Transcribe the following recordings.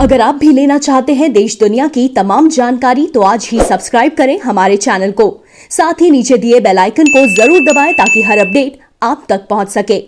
अगर आप भी लेना चाहते हैं देश दुनिया की तमाम जानकारी तो आज ही सब्सक्राइब करें हमारे चैनल को। साथ ही नीचे दिए बेल आइकन को जरूर दबाएं ताकि हर अपडेट आप तक पहुंच सके।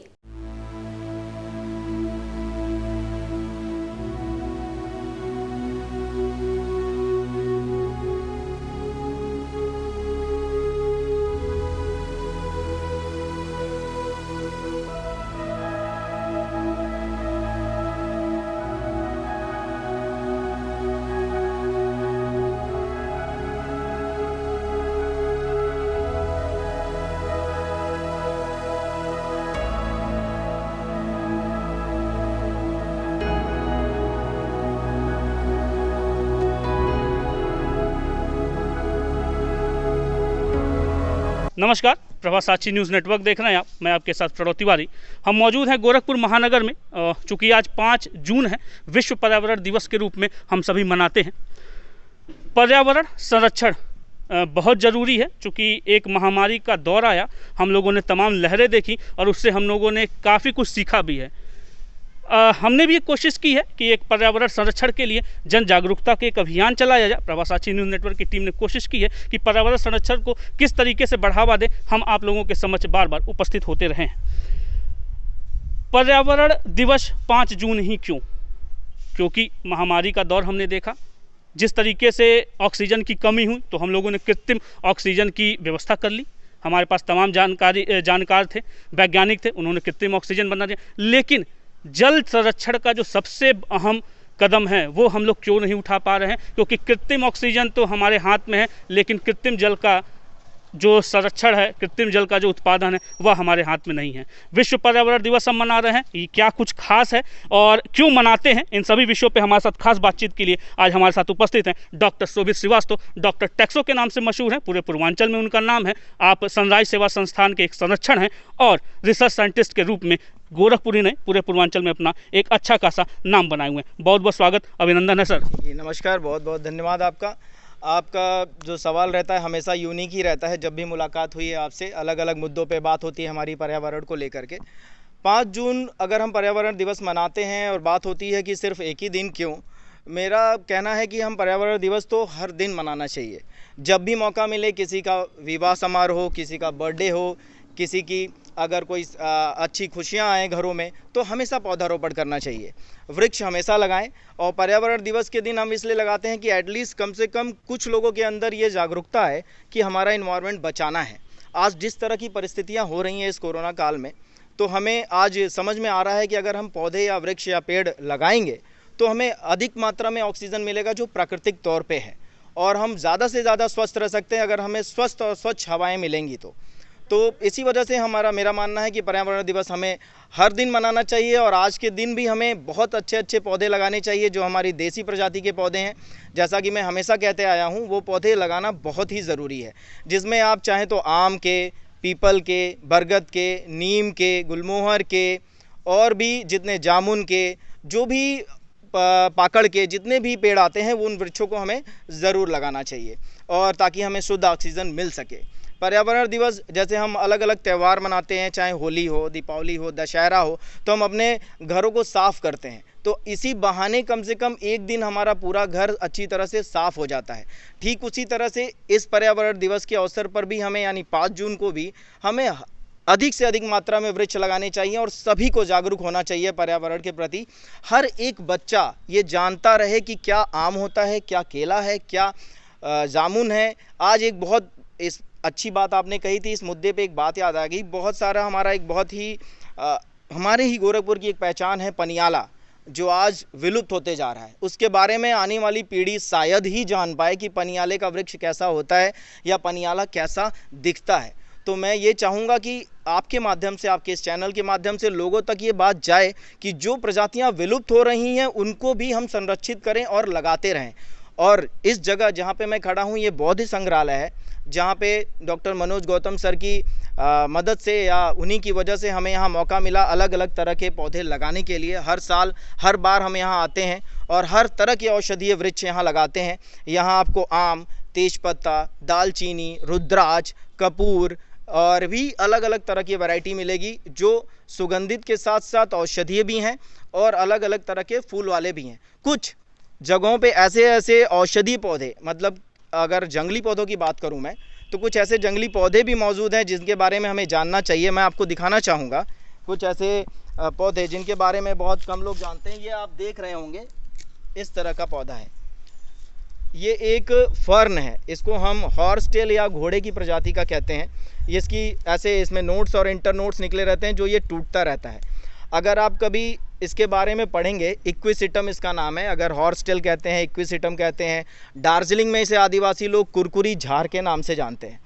नमस्कार, प्रभा साक्षी न्यूज़ नेटवर्क देख रहे हैं आप। मैं आपके साथ प्रणव तिवारी। हम मौजूद हैं गोरखपुर महानगर में। चूँकि आज 5 जून है, विश्व पर्यावरण दिवस के रूप में हम सभी मनाते हैं। पर्यावरण संरक्षण बहुत ज़रूरी है। चूँकि एक महामारी का दौर आया, हम लोगों ने तमाम लहरें देखी और उससे हम लोगों ने काफ़ी कुछ सीखा भी है। हमने भी एक कोशिश की है कि एक पर्यावरण संरक्षण के लिए जन जागरूकता के एक अभियान चलाया जाए। प्रभा साक्षी न्यूज़ नेटवर्क की टीम ने कोशिश की है कि पर्यावरण संरक्षण को किस तरीके से बढ़ावा दें, हम आप लोगों के समक्ष बार बार उपस्थित होते रहे हैं। पर्यावरण दिवस 5 जून ही क्यों? क्योंकि महामारी का दौर हमने देखा। जिस तरीके से ऑक्सीजन की कमी हुई तो हम लोगों ने कृत्रिम ऑक्सीजन की व्यवस्था कर ली। हमारे पास तमाम जानकार थे, वैज्ञानिक थे, उन्होंने कृत्रिम ऑक्सीजन बना दिया। लेकिन जल संरक्षण का जो सबसे अहम कदम है वो हम लोग क्यों नहीं उठा पा रहे हैं? क्योंकि कृत्रिम ऑक्सीजन तो हमारे हाथ में है, लेकिन कृत्रिम जल का जो संरक्षण है, कृत्रिम जल का जो उत्पादन है, वह हमारे हाथ में नहीं है। विश्व पर्यावरण दिवस हम मना रहे हैं, ये क्या कुछ खास है और क्यों मनाते हैं, इन सभी विषयों पे हमारे साथ खास बातचीत के लिए आज हमारे साथ उपस्थित हैं डॉक्टर शोभित श्रीवास्तव। डॉक्टर टेक्सो के नाम से मशहूर हैं, पूरे पूर्वांचल में उनका नाम है। आप सनराइज सेवा संस्थान के एक संरक्षण हैं और रिसर्च साइंटिस्ट के रूप में गोरखपुर ही नहीं, पूरे पूर्वांचल में अपना एक अच्छा खासा नाम बनाए हुए हैं। बहुत बहुत स्वागत, अभिनंदन है सर। जी नमस्कार, बहुत बहुत धन्यवाद आपका। आपका जो सवाल रहता है हमेशा यूनिक ही रहता है। जब भी मुलाकात हुई है आपसे, अलग अलग मुद्दों पे बात होती है हमारी पर्यावरण को लेकर के। 5 जून अगर हम पर्यावरण दिवस मनाते हैं और बात होती है कि सिर्फ एक ही दिन क्यों, मेरा कहना है कि हम पर्यावरण दिवस तो हर दिन मनाना चाहिए। जब भी मौका मिले, किसी का विवाह समारोह हो, किसी का बर्थडे हो, किसी की अगर कोई अच्छी खुशियाँ आएँ घरों में, तो हमेशा पौधारोपण करना चाहिए। वृक्ष हमेशा लगाएं। और पर्यावरण दिवस के दिन हम इसलिए लगाते हैं कि एटलीस्ट कम से कम कुछ लोगों के अंदर ये जागरूकता है कि हमारा इन्वायरमेंट बचाना है। आज जिस तरह की परिस्थितियाँ हो रही हैं इस कोरोना काल में, तो हमें आज समझ में आ रहा है कि अगर हम पौधे या वृक्ष या पेड़ लगाएंगे तो हमें अधिक मात्रा में ऑक्सीजन मिलेगा जो प्राकृतिक तौर पे है, और हम ज़्यादा से ज़्यादा स्वस्थ रह सकते हैं अगर हमें स्वस्थ और स्वच्छ हवाएं मिलेंगी तो इसी वजह से मेरा मानना है कि पर्यावरण दिवस हमें हर दिन मनाना चाहिए। और आज के दिन भी हमें बहुत अच्छे अच्छे पौधे लगाने चाहिए जो हमारी देसी प्रजाति के पौधे हैं। जैसा कि मैं हमेशा कहते आया हूँ, वो पौधे लगाना बहुत ही ज़रूरी है, जिसमें आप चाहें तो आम के, पीपल के, बरगद के, नीम के, गुलमोहर के, और भी जितने जामुन के, जो भी पाकड़ के जितने भी पेड़ आते हैं, उन वृक्षों को हमें ज़रूर लगाना चाहिए, और ताकि हमें शुद्ध ऑक्सीजन मिल सके। पर्यावरण दिवस जैसे हम अलग अलग त्यौहार मनाते हैं, चाहे होली हो, दीपावली हो, दशहरा हो, तो हम अपने घरों को साफ़ करते हैं। तो इसी बहाने कम से कम एक दिन हमारा पूरा घर अच्छी तरह से साफ़ हो जाता है। ठीक उसी तरह से इस पर्यावरण दिवस के अवसर पर भी हमें, यानी 5 जून को भी हमें अधिक से अधिक मात्रा में वृक्ष लगाने चाहिए और सभी को जागरूक होना चाहिए पर्यावरण के प्रति। हर एक बच्चा ये जानता रहे कि क्या आम होता है, क्या केला है, क्या जामुन है। आज एक बहुत अच्छी बात आपने कही थी, इस मुद्दे पे एक बात याद आ गई। बहुत सारा हमारा एक बहुत ही हमारे ही गोरखपुर की एक पहचान है पनियाला, जो आज विलुप्त होते जा रहा है। उसके बारे में आने वाली पीढ़ी शायद ही जान पाए कि पनियाले का वृक्ष कैसा होता है या पनियाला कैसा दिखता है। तो मैं ये चाहूँगा कि आपके माध्यम से, आपके इस चैनल के माध्यम से लोगों तक ये बात जाए कि जो प्रजातियाँ विलुप्त हो रही हैं उनको भी हम संरक्षित करें और लगाते रहें। और इस जगह जहाँ पे मैं खड़ा हूँ, ये बौद्ध संग्रहालय है, जहाँ पे डॉक्टर मनोज गौतम सर की मदद से या उन्हीं की वजह से हमें यहाँ मौका मिला अलग अलग तरह के पौधे लगाने के लिए। हर साल हर बार हम यहाँ आते हैं और हर तरह के औषधीय वृक्ष यहाँ लगाते हैं। यहाँ आपको आम, तेजपत्ता, दालचीनी, रुद्राक्ष, कपूर और भी अलग अलग तरह की वैरायटी मिलेगी, जो सुगंधित के साथ साथ औषधीय भी हैं और अलग अलग तरह के फूल वाले भी हैं। कुछ जगहों पे ऐसे ऐसे औषधि पौधे, मतलब अगर जंगली पौधों की बात करूं मैं, तो कुछ ऐसे जंगली पौधे भी मौजूद हैं जिनके बारे में हमें जानना चाहिए। मैं आपको दिखाना चाहूँगा कुछ ऐसे पौधे जिनके बारे में बहुत कम लोग जानते हैं। ये आप देख रहे होंगे, इस तरह का पौधा है। ये एक फर्न है, इसको हम हॉर्स टेल या घोड़े की प्रजाति का कहते हैं। ये इसकी ऐसे इसमें नोट्स और इंटर नोट्स निकले रहते हैं जो ये टूटता रहता है। अगर आप कभी इसके बारे में पढ़ेंगे, इक्विसिटम इसका नाम है। अगर हॉर्स टेल कहते हैं, इक्विसिटम कहते हैं। दार्जिलिंग में इसे आदिवासी लोग कुरकुरी झाड़ के नाम से जानते हैं।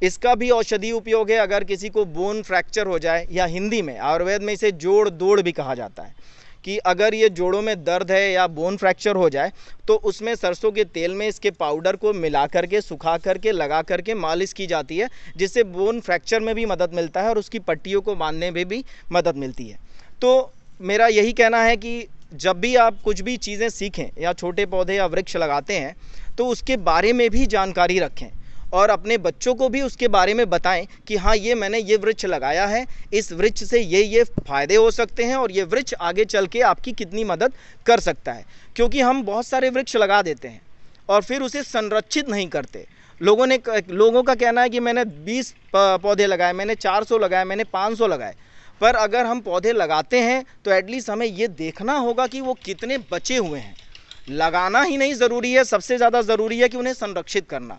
इसका भी औषधीय उपयोग है। अगर किसी को बोन फ्रैक्चर हो जाए, या हिंदी में आयुर्वेद में इसे जोड़ दौड़ भी कहा जाता है, कि अगर ये जोड़ों में दर्द है या बोन फ्रैक्चर हो जाए तो उसमें सरसों के तेल में इसके पाउडर को मिला करके, सुखा करके, लगा करके मालिश की जाती है, जिससे बोन फ्रैक्चर में भी मदद मिलता है और उसकी पट्टियों को बांधने में भी मदद मिलती है। तो मेरा यही कहना है कि जब भी आप कुछ भी चीज़ें सीखें या छोटे पौधे या वृक्ष लगाते हैं तो उसके बारे में भी जानकारी रखें और अपने बच्चों को भी उसके बारे में बताएं कि हाँ, ये मैंने ये वृक्ष लगाया है, इस वृक्ष से ये फ़ायदे हो सकते हैं और ये वृक्ष आगे चल के आपकी कितनी मदद कर सकता है। क्योंकि हम बहुत सारे वृक्ष लगा देते हैं और फिर उसे संरक्षित नहीं करते। लोगों का कहना है कि मैंने 20 पौधे लगाए, मैंने 400 लगाए, मैंने 500 लगाए। पर अगर हम पौधे लगाते हैं तो एटलीस्ट हमें ये देखना होगा कि वो कितने बचे हुए हैं। लगाना ही नहीं ज़रूरी है, सबसे ज़्यादा ज़रूरी है कि उन्हें संरक्षित करना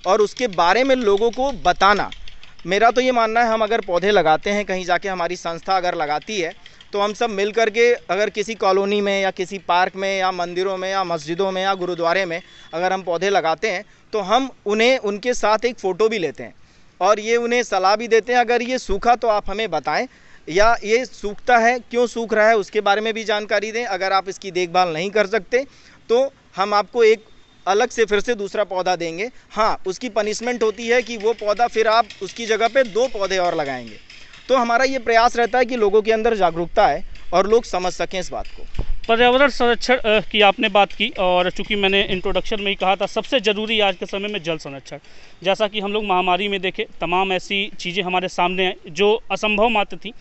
और उसके बारे में लोगों को बताना। मेरा तो ये मानना है, हम अगर पौधे लगाते हैं, कहीं जाके हमारी संस्था अगर लगाती है, तो हम सब मिल कर के अगर किसी कॉलोनी में या किसी पार्क में या मंदिरों में या मस्जिदों में या गुरुद्वारे में अगर हम पौधे लगाते हैं तो हम उन्हें उनके साथ एक फ़ोटो भी लेते हैं और ये उन्हें सलाह भी देते हैं, अगर ये सूखा तो आप हमें बताएं, या ये सूखता है, क्यों सूख रहा है, उसके बारे में भी जानकारी दें। अगर आप इसकी देखभाल नहीं कर सकते तो हम आपको एक अलग से फिर से दूसरा पौधा देंगे। हाँ, उसकी पनिशमेंट होती है कि वो पौधा फिर आप उसकी जगह पे 2 पौधे और लगाएंगे। तो हमारा ये प्रयास रहता है कि लोगों के अंदर जागरूकता है और लोग समझ सकें इस बात को। पर्यावरण संरक्षण की आपने बात की और चूंकि मैंने इंट्रोडक्शन में ही कहा था, सबसे ज़रूरी आज के समय में जल संरक्षण। जैसा कि हम लोग महामारी में देखे, तमाम ऐसी चीज़ें हमारे सामने हैं जो असंभव मात्र थी।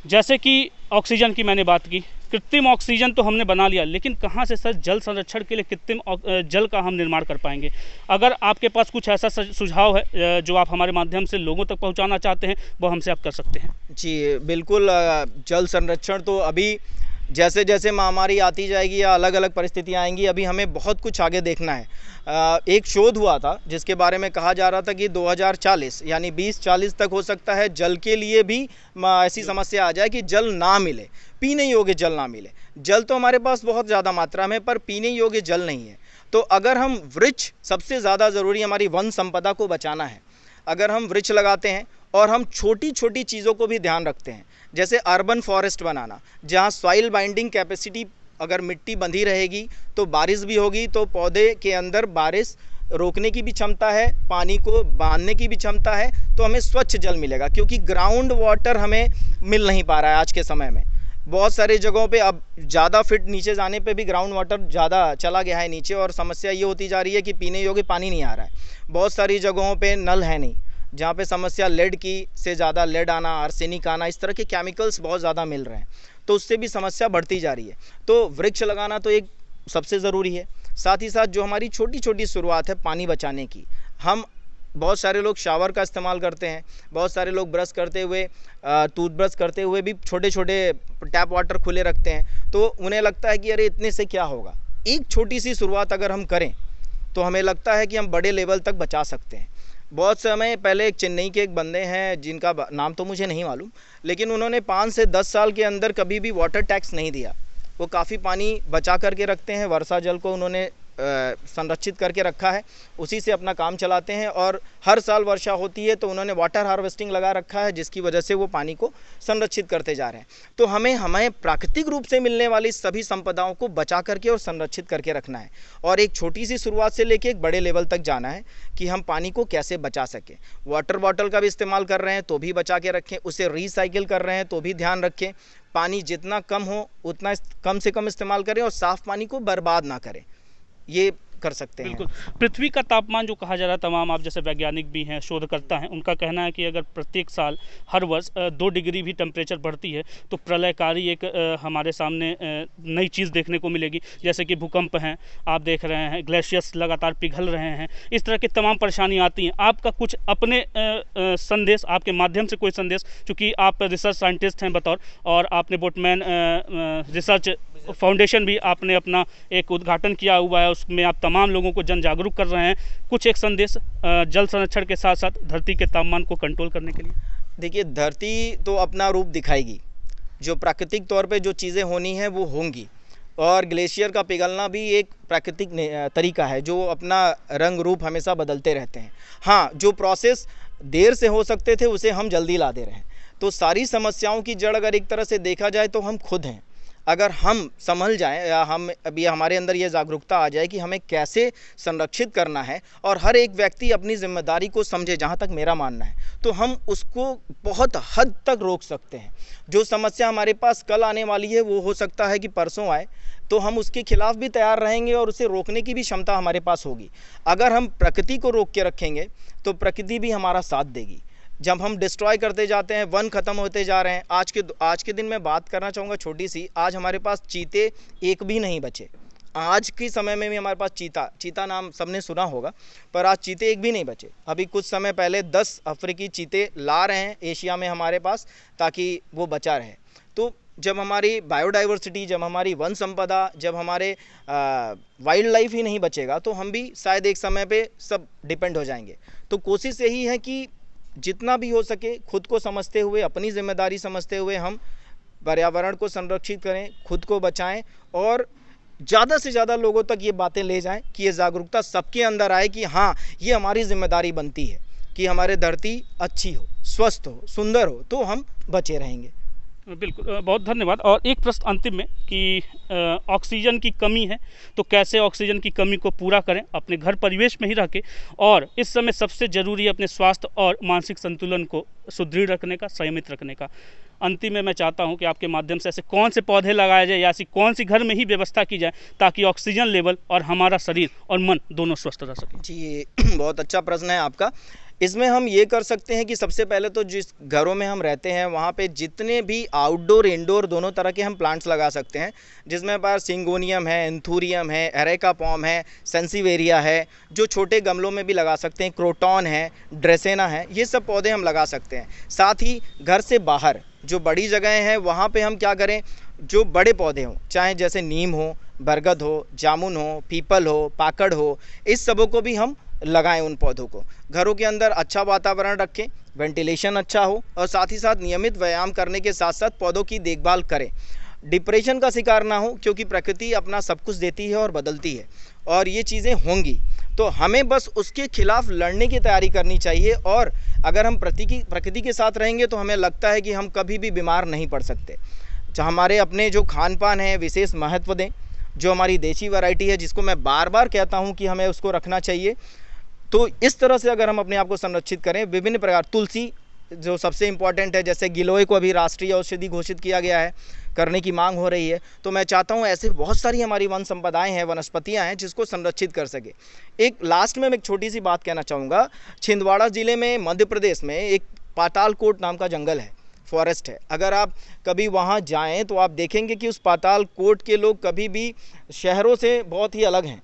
जैसे कि ऑक्सीजन की मैंने बात की, कृत्रिम ऑक्सीजन तो हमने बना लिया, लेकिन कहाँ से सर जल संरक्षण के लिए कृत्रिम जल का हम निर्माण कर पाएंगे? अगर आपके पास कुछ ऐसा सुझाव है जो आप हमारे माध्यम से लोगों तक पहुँचाना चाहते हैं, वो हमसे आप कर सकते हैं। जी बिल्कुल। जल संरक्षण तो अभी जैसे जैसे महामारी आती जाएगी या अलग अलग परिस्थितियाँ आएंगी, अभी हमें बहुत कुछ आगे देखना है। एक शोध हुआ था जिसके बारे में कहा जा रहा था कि 2040 यानी 2040 तक हो सकता है जल के लिए भी ऐसी समस्या आ जाए कि जल ना मिले, पीने योग्य जल ना मिले। जल तो हमारे पास बहुत ज़्यादा मात्रा में, पर पीने योग्य जल नहीं है। तो अगर हम वृक्ष, सबसे ज़्यादा ज़रूरी हमारी वन संपदा को बचाना है, अगर हम वृक्ष लगाते हैं और हम छोटी छोटी चीज़ों को भी ध्यान रखते हैं, जैसे अर्बन फॉरेस्ट बनाना, जहाँ सॉइल बाइंडिंग कैपेसिटी, अगर मिट्टी बंधी रहेगी तो बारिश भी होगी, तो पौधे के अंदर बारिश रोकने की भी क्षमता है, पानी को बांधने की भी क्षमता है, तो हमें स्वच्छ जल मिलेगा। क्योंकि ग्राउंड वाटर हमें मिल नहीं पा रहा है आज के समय में। बहुत सारी जगहों पे अब ज़्यादा फिट नीचे जाने पे भी ग्राउंड वाटर ज़्यादा चला गया है नीचे, और समस्या ये होती जा रही है कि पीने योग्य पानी नहीं आ रहा है। बहुत सारी जगहों पे नल है नहीं, जहाँ पे समस्या लेड की से ज़्यादा लेड आना, आर्सेनिक आना, इस तरह के केमिकल्स बहुत ज़्यादा मिल रहे हैं, तो उससे भी समस्या बढ़ती जा रही है। तो वृक्ष लगाना तो एक सबसे ज़रूरी है। साथ ही साथ जो हमारी छोटी छोटी शुरुआत है पानी बचाने की, हम बहुत सारे लोग शावर का इस्तेमाल करते हैं, बहुत सारे लोग ब्रश करते हुए, टूथब्रश करते हुए भी छोटे छोटे टैप वाटर खुले रखते हैं, तो उन्हें लगता है कि अरे इतने से क्या होगा। एक छोटी सी शुरुआत अगर हम करें तो हमें लगता है कि हम बड़े लेवल तक बचा सकते हैं। बहुत समय पहले एक चेन्नई के एक बंदे हैं जिनका नाम तो मुझे नहीं मालूम, लेकिन उन्होंने 5 से 10 साल के अंदर कभी भी वाटर टैक्स नहीं दिया। वो काफ़ी पानी बचा करके रखते हैं, वर्षा जल को उन्होंने संरक्षित करके रखा है, उसी से अपना काम चलाते हैं। और हर साल वर्षा होती है तो उन्होंने वाटर हार्वेस्टिंग लगा रखा है, जिसकी वजह से वो पानी को संरक्षित करते जा रहे हैं। तो हमें प्राकृतिक रूप से मिलने वाली सभी संपदाओं को बचा करके और संरक्षित करके रखना है, और एक छोटी सी शुरुआत से लेके एक बड़े लेवल तक जाना है कि हम पानी को कैसे बचा सकें। वाटर बॉटल का भी इस्तेमाल कर रहे हैं तो भी बचा के रखें, उसे रिसाइकिल कर रहे हैं तो भी ध्यान रखें। पानी जितना कम हो उतना कम से कम इस्तेमाल करें और साफ़ पानी को बर्बाद ना करें। ये कर सकते हैं। बिल्कुल। पृथ्वी का तापमान जो कहा जा रहा है, तमाम आप जैसे वैज्ञानिक भी हैं, शोधकर्ता हैं, उनका कहना है कि अगर प्रत्येक साल हर वर्ष 2 डिग्री भी टेम्परेचर बढ़ती है तो प्रलयकारी एक हमारे सामने नई चीज़ देखने को मिलेगी, जैसे कि भूकंप हैं, आप देख रहे हैं, ग्लेशियर्स लगातार पिघल रहे हैं, इस तरह की तमाम परेशानियाँ आती हैं। आपका कुछ अपने संदेश, आपके माध्यम से कोई संदेश, चूँकि आप रिसर्च साइंटिस्ट हैं बतौर, और आपने बोटमैन रिसर्च फाउंडेशन भी आपने अपना एक उद्घाटन किया हुआ है, उसमें आप तमाम लोगों को जन जागरूक कर रहे हैं, कुछ एक संदेश जल संरक्षण के साथ साथ धरती के तापमान को कंट्रोल करने के लिए? देखिए, धरती तो अपना रूप दिखाएगी, जो प्राकृतिक तौर पे जो चीज़ें होनी है वो होंगी, और ग्लेशियर का पिघलना भी एक प्राकृतिक तरीका है जो अपना रंग रूप हमेशा बदलते रहते हैं। हाँ, जो प्रोसेस देर से हो सकते थे उसे हम जल्दी ला दे रहे हैं। तो सारी समस्याओं की जड़ अगर एक तरह से देखा जाए तो हम खुद हैं। अगर हम संभल जाएं, या हम अभी हमारे अंदर ये जागरूकता आ जाए कि हमें कैसे संरक्षित करना है, और हर एक व्यक्ति अपनी जिम्मेदारी को समझे, जहाँ तक मेरा मानना है, तो हम उसको बहुत हद तक रोक सकते हैं। जो समस्या हमारे पास कल आने वाली है वो हो सकता है कि परसों आए, तो हम उसके खिलाफ भी तैयार रहेंगे और उसे रोकने की भी क्षमता हमारे पास होगी। अगर हम प्रकृति को रोक के रखेंगे तो प्रकृति भी हमारा साथ देगी। जब हम डिस्ट्रॉय करते जाते हैं, वन ख़त्म होते जा रहे हैं। आज के दिन मैं बात करना चाहूँगा छोटी सी, आज हमारे पास चीते एक भी नहीं बचे। आज के समय में भी हमारे पास चीता नाम सबने सुना होगा, पर आज चीते एक भी नहीं बचे। अभी कुछ समय पहले 10 अफ्रीकी चीते ला रहे हैं एशिया में हमारे पास, ताकि वो बचा रहे। तो जब हमारी बायोडाइवर्सिटी, जब हमारी वन संपदा, जब हमारे वाइल्ड लाइफ ही नहीं बचेगा, तो हम भी शायद एक समय पे सब डिपेंड हो जाएंगे। तो कोशिश यही है कि जितना भी हो सके खुद को समझते हुए, अपनी जिम्मेदारी समझते हुए हम पर्यावरण को संरक्षित करें, खुद को बचाएं, और ज़्यादा से ज़्यादा लोगों तक ये बातें ले जाएं कि ये जागरूकता सबके अंदर आए कि हाँ, ये हमारी जिम्मेदारी बनती है कि हमारे धरती अच्छी हो, स्वस्थ हो, सुंदर हो, तो हम बचे रहेंगे। बिल्कुल, बहुत धन्यवाद। और एक प्रश्न अंतिम में कि ऑक्सीजन की कमी है तो कैसे ऑक्सीजन की कमी को पूरा करें अपने घर परिवेश में ही रह के, और इस समय सबसे ज़रूरी है अपने स्वास्थ्य और मानसिक संतुलन को सुदृढ़ रखने का, संयमित रखने का। अंतिम में मैं चाहता हूं कि आपके माध्यम से ऐसे कौन से पौधे लगाए जाए या ऐसी कौन सी घर में ही व्यवस्था की जाए ताकि ऑक्सीजन लेवल और हमारा शरीर और मन दोनों स्वस्थ रह सकें? जी, ये बहुत अच्छा प्रश्न है आपका। इसमें हम ये कर सकते हैं कि सबसे पहले तो जिस घरों में हम रहते हैं वहाँ पे जितने भी आउटडोर इंडोर दोनों तरह के हम प्लांट्स लगा सकते हैं, जिसमें पर सिंगोनियम है, एंथूरियम है, एरेका पॉम है, सेंसिवेरिया है, जो छोटे गमलों में भी लगा सकते हैं, क्रोटॉन है, ड्रेसेना है, ये सब पौधे हम लगा सकते हैं। साथ ही घर से बाहर जो बड़ी जगहें हैं वहाँ पे हम क्या करें, जो बड़े पौधे हों, चाहे जैसे नीम हो, बरगद हो, जामुन हो, पीपल हो, पाकड़ हो, इस सबों को भी हम लगाएं। उन पौधों को घरों के अंदर अच्छा वातावरण रखें, वेंटिलेशन अच्छा हो, और साथ ही साथ नियमित व्यायाम करने के साथ साथ पौधों की देखभाल करें। डिप्रेशन का शिकार ना हो, क्योंकि प्रकृति अपना सब कुछ देती है और बदलती है, और ये चीज़ें होंगी, तो हमें बस उसके खिलाफ लड़ने की तैयारी करनी चाहिए। और अगर हम प्रकृति के साथ रहेंगे तो हमें लगता है कि हम कभी भी बीमार नहीं पड़ सकते। हमारे अपने जो खान पान है विशेष महत्व दें, जो हमारी देसी वैरायटी है जिसको मैं बार बार कहता हूँ कि हमें उसको रखना चाहिए। तो इस तरह से अगर हम अपने आप को संरक्षित करें, विभिन्न प्रकार, तुलसी जो सबसे इम्पॉर्टेंट है, जैसे गिलोय को अभी राष्ट्रीय औषधि घोषित किया गया है, करने की मांग हो रही है, तो मैं चाहता हूँ ऐसे बहुत सारी हमारी वन संपदाएं हैं, वनस्पतियां हैं जिसको संरक्षित कर सके। एक लास्ट में मैं एक छोटी सी बात कहना चाहूँगा। छिंदवाड़ा ज़िले में मध्य प्रदेश में एक पातालकोट नाम का जंगल है, फॉरेस्ट है। अगर आप कभी वहाँ जाएं तो आप देखेंगे कि उस पातालकोट के लोग कभी भी शहरों से बहुत ही अलग हैं।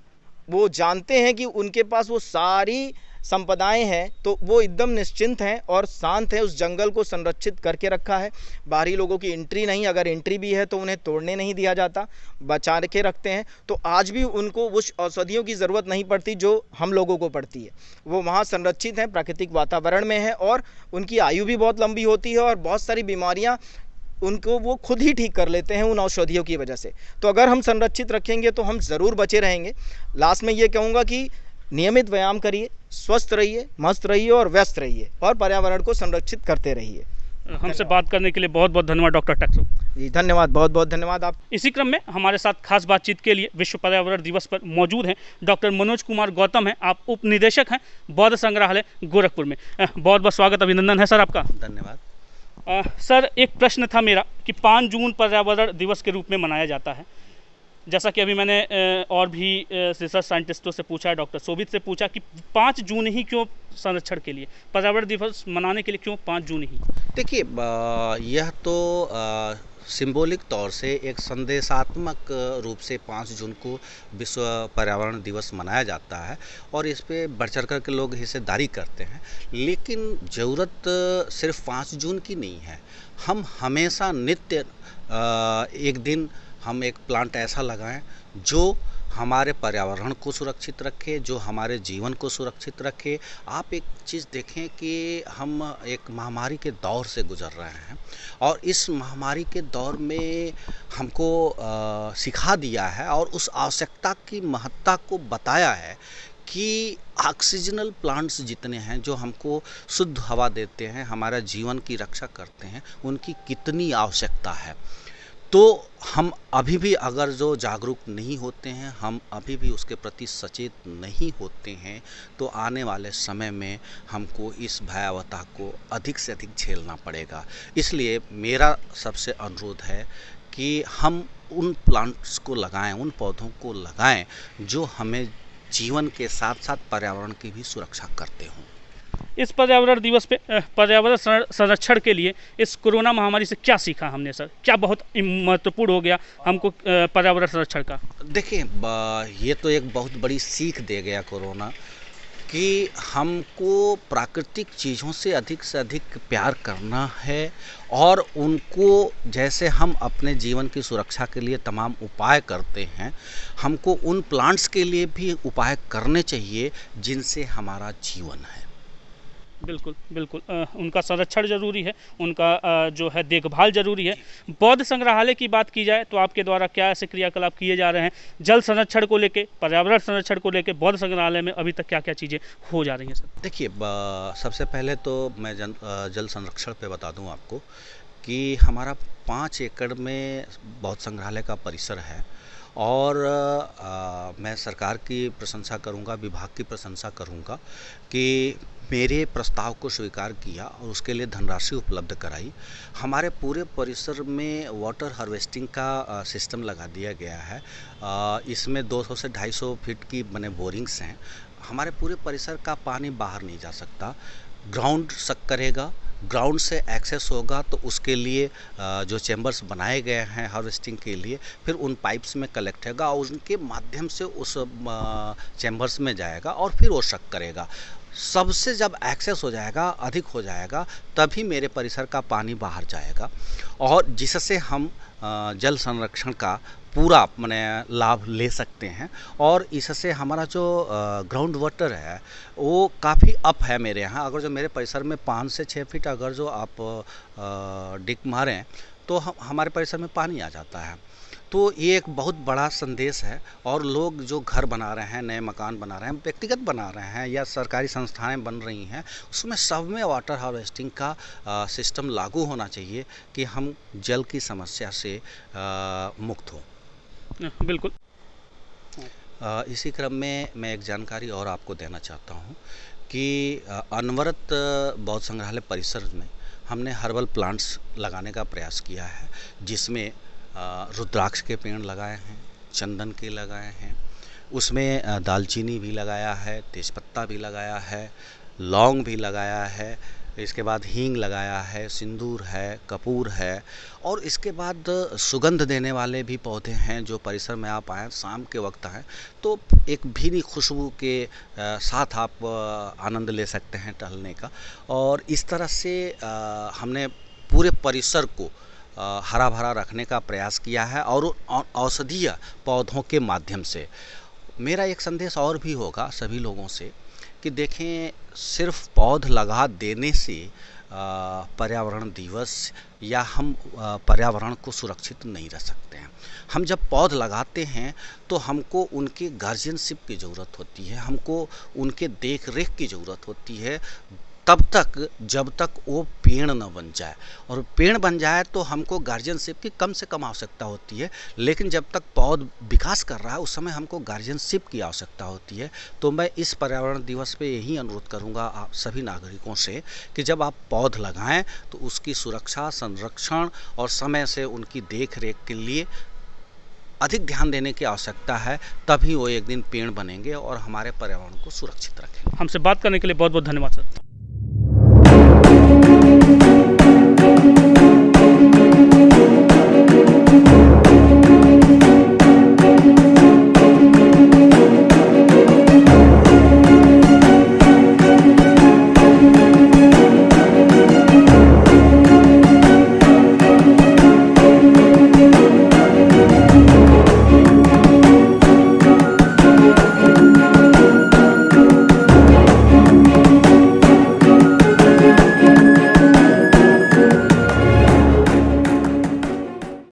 वो जानते हैं कि उनके पास वो सारी संपदाएं हैं, तो वो एकदम निश्चिंत हैं और शांत हैं। उस जंगल को संरक्षित करके रखा है, बाहरी लोगों की एंट्री नहीं, अगर एंट्री भी है तो उन्हें तोड़ने नहीं दिया जाता, बचा के रखते हैं। तो आज भी उनको उस औषधियों की ज़रूरत नहीं पड़ती जो हम लोगों को पड़ती है। वो वहाँ संरक्षित हैं, प्राकृतिक वातावरण में है, और उनकी आयु भी बहुत लंबी होती है, और बहुत सारी बीमारियाँ उनको वो खुद ही ठीक कर लेते हैं उन औषधियों की वजह से। तो अगर हम संरक्षित रखेंगे तो हम ज़रूर बचे रहेंगे। लास्ट में ये कहूँगा कि नियमित व्यायाम करिए, स्वस्थ रहिए, मस्त रहिए और व्यस्त रहिए, और पर्यावरण को संरक्षित करते रहिए। हमसे बात करने के लिए बहुत बहुत धन्यवाद डॉक्टर टैक्सो जी। धन्यवाद, बहुत बहुत धन्यवाद आप। इसी क्रम में हमारे साथ खास बातचीत के लिए विश्व पर्यावरण दिवस पर मौजूद हैं डॉक्टर मनोज कुमार गौतम हैं। आप उप निदेशक हैं बौद्ध संग्रहालय गोरखपुर में। बहुत बहुत स्वागत, अभिनंदन है सर आपका। धन्यवाद। सर, एक प्रश्न था मेरा कि 5 जून पर्यावरण दिवस के रूप में मनाया जाता है, जैसा कि अभी मैंने और भी रिसर्च साइंटिस्टों से पूछा है, डॉक्टर शोभित से पूछा कि 5 जून ही क्यों संरक्षण के लिए, पर्यावरण दिवस मनाने के लिए क्यों 5 जून ही? देखिए, यह तो सिंबॉलिक तौर से एक संदेशात्मक रूप से 5 जून को विश्व पर्यावरण दिवस मनाया जाता है और इस पे बढ़ चढ़ कर के लोग हिस्सेदारी करते हैं। लेकिन ज़रूरत सिर्फ 5 जून की नहीं है। हम हमेशा नित्य एक दिन हम एक प्लांट ऐसा लगाएं जो हमारे पर्यावरण को सुरक्षित रखे, जो हमारे जीवन को सुरक्षित रखे। आप एक चीज़ देखें कि हम एक महामारी के दौर से गुजर रहे हैं और इस महामारी के दौर में हमको सिखा दिया है और उस आवश्यकता की महत्ता को बताया है कि ऑक्सीजनल प्लांट्स जितने हैं जो हमको शुद्ध हवा देते हैं, हमारा जीवन की रक्षा करते हैं, उनकी कितनी आवश्यकता है। तो हम अभी भी अगर जो जागरूक नहीं होते हैं, हम अभी भी उसके प्रति सचेत नहीं होते हैं, तो आने वाले समय में हमको इस भयावहता को अधिक से अधिक झेलना पड़ेगा। इसलिए मेरा सबसे अनुरोध है कि हम उन प्लांट्स को लगाएं, उन पौधों को लगाएं जो हमें जीवन के साथ साथ पर्यावरण की भी सुरक्षा करते हों। इस पर्यावरण दिवस पे पर्यावरण संरक्षण के लिए इस कोरोना महामारी से क्या सीखा हमने सर? क्या बहुत महत्वपूर्ण हो गया हमको पर्यावरण संरक्षण का? देखिए, ये तो एक बहुत बड़ी सीख दे गया कोरोना कि हमको प्राकृतिक चीज़ों से अधिक प्यार करना है और उनको जैसे हम अपने जीवन की सुरक्षा के लिए तमाम उपाय करते हैं, हमको उन प्लांट्स के लिए भी उपाय करने चाहिए जिनसे हमारा जीवन है। बिल्कुल बिल्कुल, उनका संरक्षण जरूरी है, उनका जो है देखभाल जरूरी है। बौद्ध संग्रहालय की बात की जाए तो आपके द्वारा क्या ऐसे क्रियाकलाप किए जा रहे हैं जल संरक्षण को लेके, पर्यावरण संरक्षण को लेके? बौद्ध संग्रहालय में अभी तक क्या क्या चीज़ें हो जा रही हैं सर? देखिए, सबसे पहले तो मैं जल संरक्षण पे बता दूं आपको कि हमारा 5 एकड़ में बौद्ध संग्रहालय का परिसर है और मैं सरकार की प्रशंसा करूंगा, विभाग की प्रशंसा करूंगा कि मेरे प्रस्ताव को स्वीकार किया और उसके लिए धनराशि उपलब्ध कराई। हमारे पूरे परिसर में वाटर हार्वेस्टिंग का सिस्टम लगा दिया गया है। इसमें 200 से 250 फीट की बने बोरिंग्स हैं। हमारे पूरे परिसर का पानी बाहर नहीं जा सकता। ग्राउंड सक करेगा, ग्राउंड से एक्सेस होगा तो उसके लिए जो चैम्बर्स बनाए गए हैं हार्वेस्टिंग के लिए, फिर उन पाइप्स में कलेक्ट होगा और उनके माध्यम से उस चैम्बर्स में जाएगा और फिर वो सक करेगा। सबसे जब एक्सेस हो जाएगा, अधिक हो जाएगा, तभी मेरे परिसर का पानी बाहर जाएगा और जिससे हम जल संरक्षण का पूरा माने लाभ ले सकते हैं। और इससे हमारा जो ग्राउंड वाटर है वो काफ़ी अप है मेरे यहाँ। अगर जो मेरे परिसर में 5 से 6 फीट अगर जो आप डिग मारें तो हमारे परिसर में पानी आ जाता है। तो ये एक बहुत बड़ा संदेश है और लोग जो घर बना रहे हैं, नए मकान बना रहे हैं, व्यक्तिगत बना रहे हैं या सरकारी संस्थाएं बन रही हैं, उसमें सब में वाटर हार्वेस्टिंग का सिस्टम लागू होना चाहिए कि हम जल की समस्या से मुक्त हों। बिल्कुल। इसी क्रम में मैं एक जानकारी और आपको देना चाहता हूँ कि अनवरत बौद्ध संग्रहालय परिसर में हमने हर्बल प्लांट्स लगाने का प्रयास किया है, जिसमें रुद्राक्ष के पेड़ लगाए हैं, चंदन के लगाए हैं, उसमें दालचीनी भी लगाया है, तेज़पत्ता भी लगाया है, लौंग भी लगाया है, इसके बाद हींग लगाया है, सिंदूर है, कपूर है और इसके बाद सुगंध देने वाले भी पौधे हैं जो परिसर में आप आएँ, शाम के वक्त आएँ तो एक भीनी खुशबू के साथ आप आनंद ले सकते हैं टहलने का। और इस तरह से हमने पूरे परिसर को हरा भरा रखने का प्रयास किया है और औषधीय पौधों के माध्यम से। मेरा एक संदेश और भी होगा सभी लोगों से कि देखें, सिर्फ पौध लगा देने से पर्यावरण दिवस या हम पर्यावरण को सुरक्षित नहीं रख सकते हैं। हम जब पौध लगाते हैं तो हमको उनकी गार्जियनशिप की ज़रूरत होती है, हमको उनके देख रेख की ज़रूरत होती है तब तक जब तक वो पेड़ न बन जाए। और पेड़ बन जाए तो हमको गार्जियनशिप की कम से कम आवश्यकता होती है, लेकिन जब तक पौध विकास कर रहा है उस समय हमको गार्जियनशिप की आवश्यकता होती है। तो मैं इस पर्यावरण दिवस पे यही अनुरोध करूंगा आप सभी नागरिकों से कि जब आप पौध लगाएं तो उसकी सुरक्षा, संरक्षण और समय से उनकी देख रेख के लिए अधिक ध्यान देने की आवश्यकता है, तभी वो एक दिन पेड़ बनेंगे और हमारे पर्यावरण को सुरक्षित रखेंगे। हमसे बात करने के लिए बहुत बहुत धन्यवाद सर।